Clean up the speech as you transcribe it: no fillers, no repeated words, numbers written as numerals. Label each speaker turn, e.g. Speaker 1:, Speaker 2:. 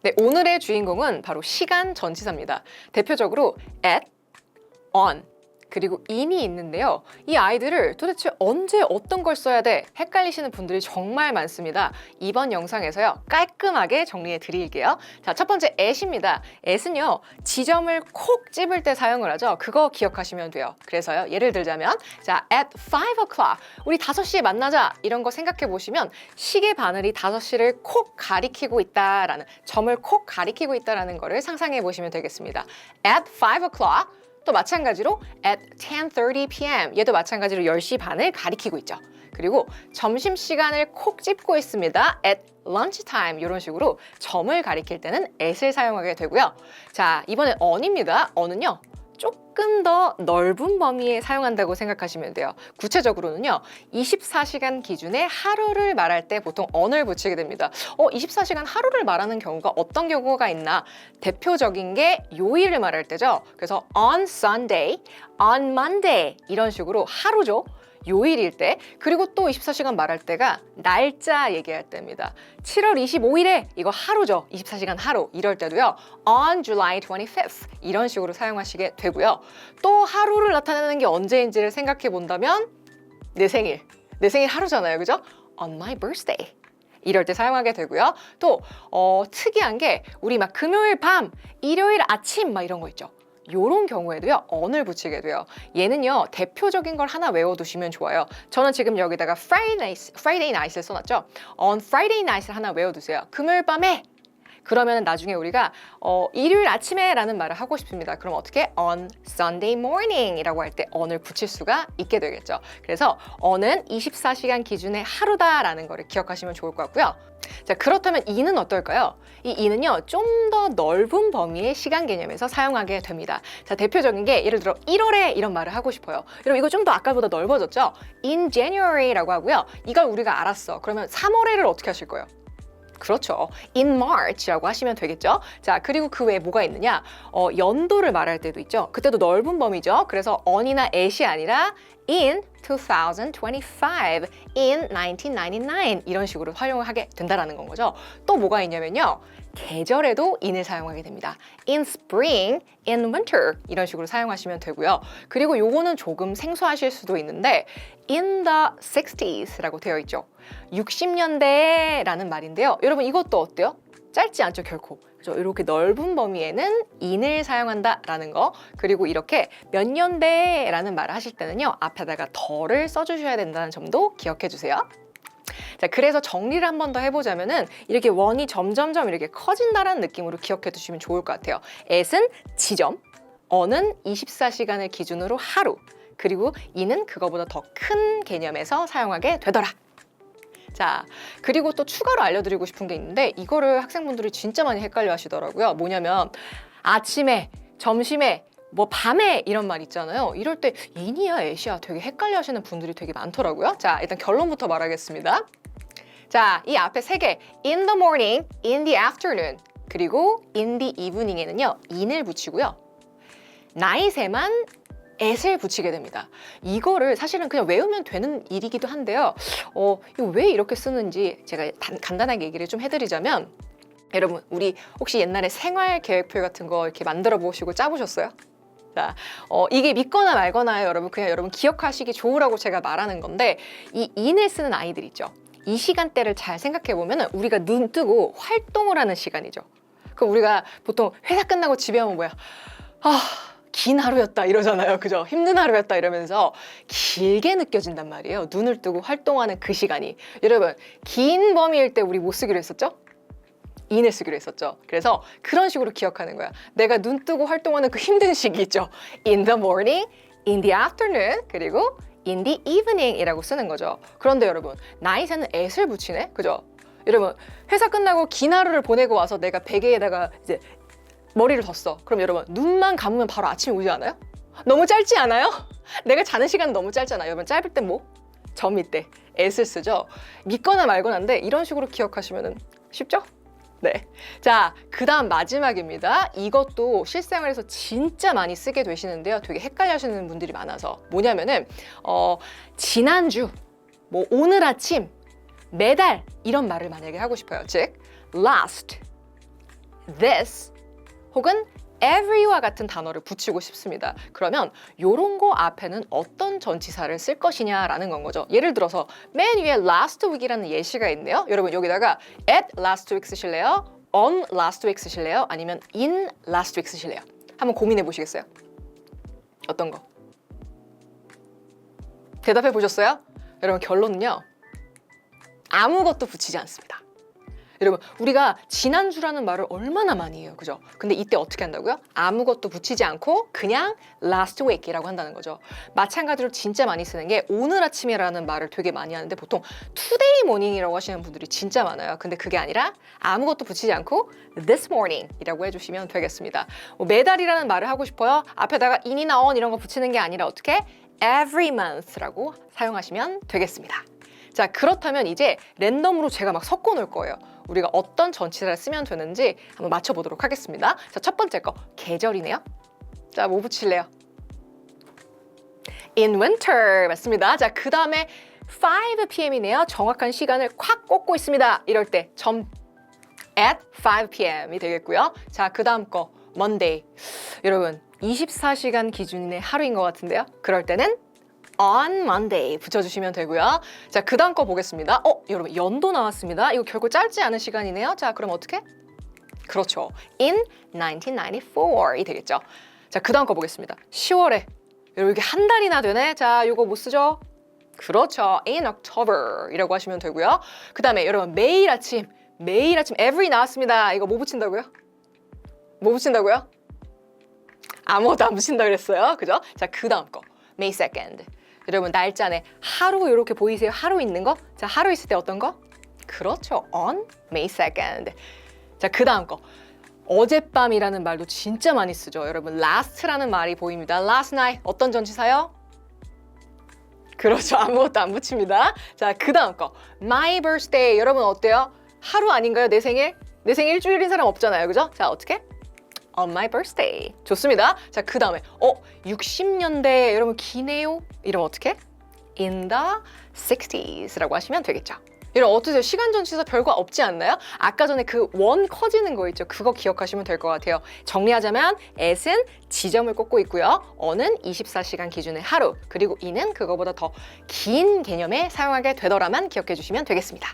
Speaker 1: 네, 오늘의 주인공은 바로 시간 전치사입니다. 대표적으로 at, on, 그리고 in이 있는데요. 이 아이들을 도대체 언제 어떤 걸 써야 돼? 헷갈리시는 분들이 정말 많습니다. 이번 영상에서요, 깔끔하게 정리해 드릴게요. 자, 첫 번째 at입니다. at은요, 지점을 콕 집을 때 사용을 하죠. 그거 기억하시면 돼요. 그래서요, 예를 들자면, 자, at 5 o'clock, 우리 5시에 만나자. 이런 거 생각해 보시면 시계 바늘이 5시를 콕 가리키고 있다라는, 점을 콕 가리키고 있다라는 거를 상상해 보시면 되겠습니다. at 5 o'clock, 또 마찬가지로 at 10:30 p.m. 얘도 마찬가지로 10시 반을 가리키고 있죠. 그리고 점심시간을 콕 찝고 있습니다. at lunchtime 이런 식으로 점을 가리킬 때는 at을 사용하게 되고요. 자, 이번엔 on입니다. on은요, 조금 더 넓은 범위에 사용한다고 생각하시면 돼요. 구체적으로는요, 24시간 기준의 하루를 말할 때 보통 on을 붙이게 됩니다. 24시간 하루를 말하는 경우가 어떤 경우가 있나? 대표적인 게 요일을 말할 때죠. 그래서 on Sunday, on Monday 이런 식으로 하루죠. 요일일 때, 그리고 또 24시간 말할 때가 날짜 얘기할 때입니다. 7월 25일에 이거 하루죠. 24시간 하루 이럴 때도요. on July 25th 이런 식으로 사용하시게 되고요. 또 하루를 나타내는 게 언제인지를 생각해 본다면 내 생일 하루잖아요. 그죠? on my birthday 이럴 때 사용하게 되고요. 또 특이한 게 우리 막 금요일 밤, 일요일 아침 막 이런 거 있죠. 요런 경우에도요, on을 붙이게 돼요. 얘는요, 대표적인 걸 하나 외워두시면 좋아요. 저는 지금 여기다가 Friday night을 써놨죠. on Friday night을 하나 외워두세요. 금요일 밤에. 그러면 나중에 우리가 일요일 아침에 라는 말을 하고 싶습니다. 그럼 어떻게? on Sunday morning 이라고 할 때 on을 붙일 수가 있게 되겠죠. 그래서 on은 24시간 기준의 하루다라는 거를 기억하시면 좋을 것 같고요. 자, 그렇다면 이는 어떨까요? 이 이는요, 좀 더 넓은 범위의 시간 개념에서 사용하게 됩니다. 자, 대표적인 게 예를 들어 1월에 이런 말을 하고 싶어요. 여러분 이거 좀 더 아까보다 넓어졌죠? in January라고 하고요. 이걸 우리가 알았어. 그러면 3월에를 어떻게 하실 거예요? 그렇죠. in March라고 하시면 되겠죠. 자, 그리고 그 외에 뭐가 있느냐? 연도를 말할 때도 있죠. 그때도 넓은 범위죠. 그래서 on이나 at이 아니라 in 2025, in 1999 이런 식으로 활용을 하게 된다는 건 거죠. 또 뭐가 있냐면요. 계절에도 in을 사용하게 됩니다. in spring, in winter 이런 식으로 사용하시면 되고요. 그리고 요거는 조금 생소하실 수도 있는데 in the 60s라고 되어 있죠. 60년대라는 말인데요. 여러분 이것도 어때요? 짧지 않죠, 결코. 그렇죠? 이렇게 넓은 범위에는 in을 사용한다라는 거, 그리고 이렇게 몇 년대라는 말을 하실 때는요, 앞에다가 더를 써주셔야 된다는 점도 기억해 주세요. 자, 그래서 정리를 한 번 더 해보자면은 이렇게 원이 점점점 이렇게 커진다라는 느낌으로 기억해 두시면 좋을 것 같아요. at은 지점, on은 24시간을 기준으로 하루, 그리고 in은 그거보다 더 큰 개념에서 사용하게 되더라. 자, 그리고 또 추가로 알려드리고 싶은 게 있는데 이거를 학생분들이 진짜 많이 헷갈려 하시더라고요. 뭐냐면 아침에, 점심에, 뭐 밤에 이런 말 있잖아요. 이럴 때 in이야, at이야 되게 헷갈려 하시는 분들이 되게 많더라고요. 자, 일단 결론부터 말하겠습니다. 자, 이 앞에 세 개, in the morning, in the afternoon, 그리고 in the evening에는요, in을 붙이고요. night에만 at을 붙이게 됩니다. 이거를 사실은 그냥 외우면 되는 일이기도 한데요. 이거 왜 이렇게 쓰는지 제가 간단하게 얘기를 좀 해드리자면, 여러분 우리 혹시 옛날에 생활계획표 같은 거 이렇게 만들어 보시고 짜보셨어요? 자, 이게 믿거나 말거나요, 여러분. 그냥 여러분 기억하시기 좋으라고 제가 말하는 건데, 이 in을 쓰는 아이들 있죠. 이 시간대를 잘 생각해 보면 우리가 눈 뜨고 활동을 하는 시간이죠. 그럼 우리가 보통 회사 끝나고 집에 오면 뭐야? 긴 하루였다 이러잖아요. 그죠? 힘든 하루였다 이러면서 길게 느껴진단 말이에요. 눈을 뜨고 활동하는 그 시간이. 여러분, 긴 범위일 때 우리 뭐 쓰기로 했었죠? in을 쓰기로 했었죠. 그래서 그런 식으로 기억하는 거야. 내가 눈 뜨고 활동하는 그 힘든 시기 있죠. in the morning, in the afternoon, 그리고 in the evening 이라고 쓰는 거죠. 그런데 여러분, night에는 at을 붙이네? 그죠? 여러분, 회사 끝나고 긴 하루를 보내고 와서 내가 베개에다가 이제 머리를 뒀어. 그럼 여러분, 눈만 감으면 바로 아침이 오지 않아요? 너무 짧지 않아요? 내가 자는 시간은 너무 짧잖아요. 여러분, 짧을 땐 뭐? 점일 때 at을 쓰죠. 믿거나 말거나인데 이런 식으로 기억하시면 쉽죠? 네. 자, 그 다음 마지막입니다. 이것도 실생활에서 진짜 많이 쓰게 되시는데요. 되게 헷갈려 하시는 분들이 많아서. 뭐냐면은, 지난주, 뭐 오늘 아침, 매달 이런 말을 만약에 하고 싶어요. 즉, last, this 혹은 every와 같은 단어를 붙이고 싶습니다. 그러면 요런 거 앞에는 어떤 전치사를 쓸 것이냐라는 건 거죠. 예를 들어서 맨 위에 last week이라는 예시가 있네요. 여러분 여기다가 at last week 쓰실래요? on last week 쓰실래요? 아니면 in last week 쓰실래요? 한번 고민해 보시겠어요? 어떤 거? 대답해 보셨어요? 여러분 결론은요. 아무것도 붙이지 않습니다. 여러분 우리가 지난주라는 말을 얼마나 많이 해요. 그죠? 근데 이때 어떻게 한다고요? 아무것도 붙이지 않고 그냥 last week이라고 한다는 거죠. 마찬가지로 진짜 많이 쓰는 게 오늘 아침이라는 말을 되게 많이 하는데 보통 today morning이라고 하시는 분들이 진짜 많아요. 근데 그게 아니라 아무것도 붙이지 않고 this morning이라고 해주시면 되겠습니다. 매달이라는 말을 하고 싶어요. 앞에다가 in이나 on 이런 거 붙이는 게 아니라 어떻게? every month라고 사용하시면 되겠습니다. 자 그렇다면 이제 랜덤으로 제가 막 섞어 놓을 거예요. 우리가 어떤 전치사를 쓰면 되는지 한번 맞춰보도록 하겠습니다. 자, 첫 번째 거 계절이네요. 자, 뭐 붙일래요? In winter 맞습니다. 자, 그 다음에 5 p.m.이네요. 정확한 시간을 콱 꽂고 있습니다. 이럴 때 at 5 p.m.이 되겠고요. 자, 그 다음 거 Monday. 여러분 24시간 기준의 하루인 것 같은데요. 그럴 때는 on Monday 붙여주시면 되고요. 자, 그 다음 거 보겠습니다. 여러분 연도 나왔습니다. 이거 결국 짧지 않은 시간이네요. 자, 그럼 어떻게? 그렇죠. In 1994이 되겠죠. 자, 그 다음 거 보겠습니다. 10월에 여러분 이게 한 달이나 되네. 자, 이거 못 쓰죠? 그렇죠. In October 이라고 하시면 되고요. 그 다음에 여러분 매일 아침 every 나왔습니다. 이거 뭐 붙인다고요? 뭐 붙인다고요? 아무것도 안 붙인다 그랬어요. 그죠? 자, 그 다음 거 May 2nd. 여러분 날짜네 하루 이렇게 보이세요? 하루 있는 거? 자, 하루 있을 때 어떤 거? 그렇죠. On May 2nd. 자, 그 다음 거 어젯밤이라는 말도 진짜 많이 쓰죠. 여러분 last라는 말이 보입니다. Last night 어떤 전치사요? 그렇죠. 아무것도 안 붙입니다. 자, 그 다음 거 My birthday. 여러분 어때요? 하루 아닌가요? 내 생일? 내 생일 일주일인 사람 없잖아요. 그죠? 자, 어떻게? On my birthday. 좋습니다. 자, 그 다음에 60년대 여러분 기네요? 이러면 어떻게? In the 60s라고 하시면 되겠죠. 여러분 어떠세요? 시간 전치사 별거 없지 않나요? 아까 전에 그 원 커지는 거 있죠? 그거 기억하시면 될 것 같아요. 정리하자면 at은 지점을 꽂고 있고요. on은 24시간 기준의 하루, 그리고 in은 그거보다 더 긴 개념에 사용하게 되더라만 기억해 주시면 되겠습니다.